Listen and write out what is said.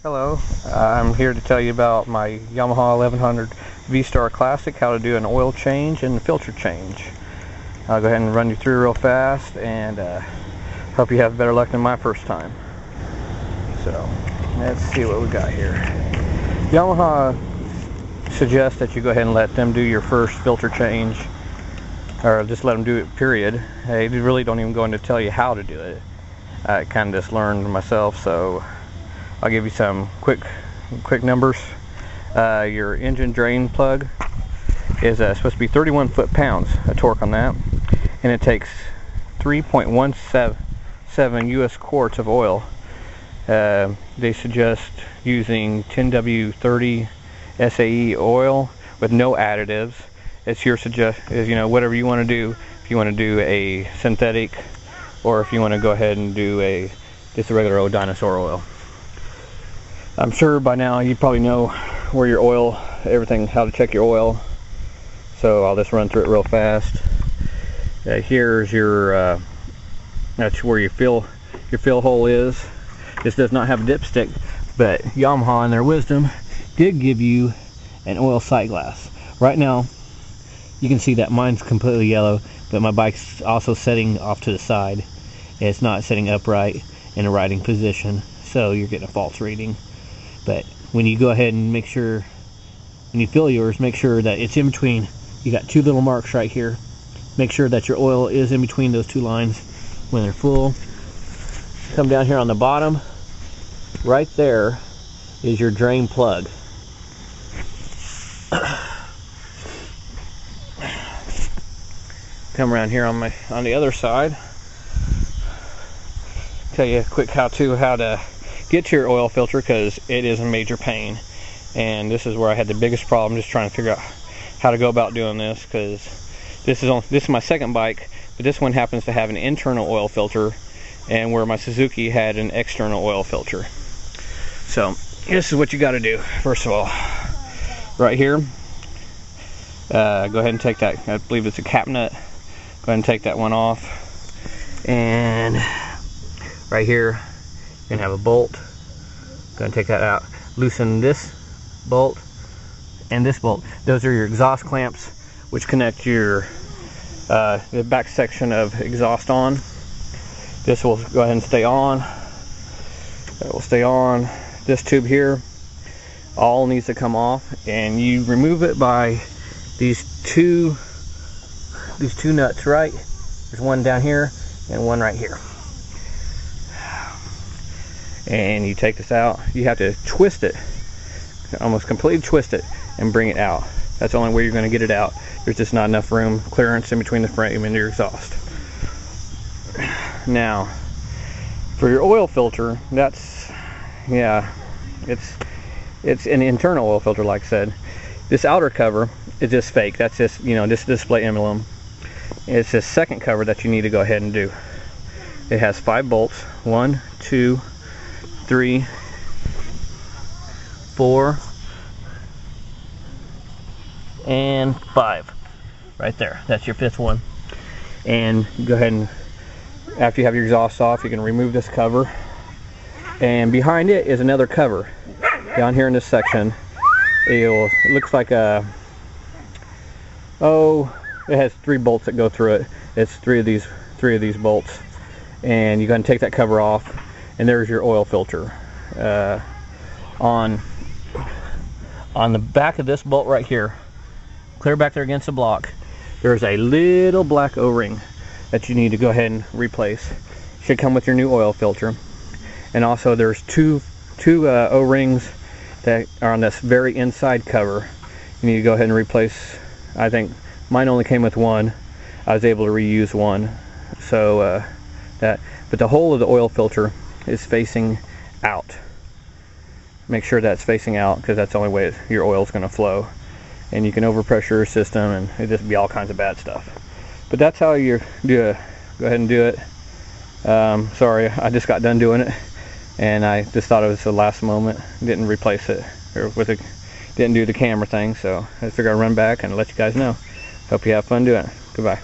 Hello, I'm here to tell you about my Yamaha 1100 V-Star Classic, how to do an oil change and filter change. I'll go ahead and run you through real fast and hope you have better luck than my first time. So, let's see what we got here. Yamaha suggests that you go ahead and let them do your first filter change, or just let them do it, period. They really don't even go into tell you how to do it. I kind of just learned myself, so I'll give you some quick numbers. Your engine drain plug is supposed to be 31 foot-pounds of torque on that, and it takes 3.17 US quarts of oil. They suggest using 10W30 SAE oil with no additives. It's your whatever you want to do. If you want to do a synthetic, or if you want to go ahead and do just a regular old dinosaur oil. I'm sure by now you probably know where your oil, everything, how to check your oil. So I'll just run through it real fast. Here's your, that's where your fill hole is. This does not have a dipstick, but Yamaha in their wisdom did give you an oil sight glass. Right now, you can see that mine's completely yellow, but my bike's also setting off to the side. It's not sitting upright in a riding position, so you're getting a false reading. But when you go ahead and make sure, when you fill yours, make sure that it's in between. You got two little marks right here. Make sure that your oil is in between those two lines when they're full. Come down here on the bottom. Right there is your drain plug. Come around here on the other side. Tell you a quick how to get to your oil filter, because it is a major pain, and this is where I had the biggest problem, just trying to figure out how to go about doing this, because this is my second bike, but this one happens to have an internal oil filter, and where my Suzuki had an external oil filter. So this is what you got to do. First of all, right here, go ahead and take that, I believe it's a cap nut, go ahead and take that one off, and right here you're gonna have a bolt. Go ahead and take that out. Loosen this bolt and this bolt. Those are your exhaust clamps, which connect your the back section of exhaust on. This will go ahead and stay on. That will stay on. This tube here all needs to come off, and you remove it by these two nuts, right? There's one down here and one right here. And you take this out. You have to twist it, almost completely twist it, and bring it out. That's the only way you're going to get it out. There's just not enough room, clearance in between the frame and your exhaust. Now, for your oil filter, it's an internal oil filter, like I said. This outer cover is just fake. That's just, just display emblem. It's this second cover that you need to go ahead and do. It has 5 bolts. 1, 2, 3, 4, and 5. Right there. That's your 5th one. And go ahead and, after you have your exhaust off, you can remove this cover. And behind it is another cover. Down here in this section, it looks like it has 3 bolts that go through it. It's three of these bolts. And you're going to take that cover off, and there's your oil filter. On the back of this bolt right here, clear back there against the block, there's a little black O-ring that you need to go ahead and replace. Should come with your new oil filter. And also there's two O-rings that are on this very inside cover. You need to go ahead and replace. I think mine only came with one. I was able to reuse one. So but the whole of the oil filter is facing out. Make sure that's facing out, because that's the only way your oil is going to flow. And you can overpressure your system, and it just be all kinds of bad stuff. But that's how you do it. Go ahead and do it. Sorry, I just got done doing it, and I just thought it was the last moment. Didn't replace it, or didn't do the camera thing. So I figured I'd run back and let you guys know. Hope you have fun doing it. Goodbye.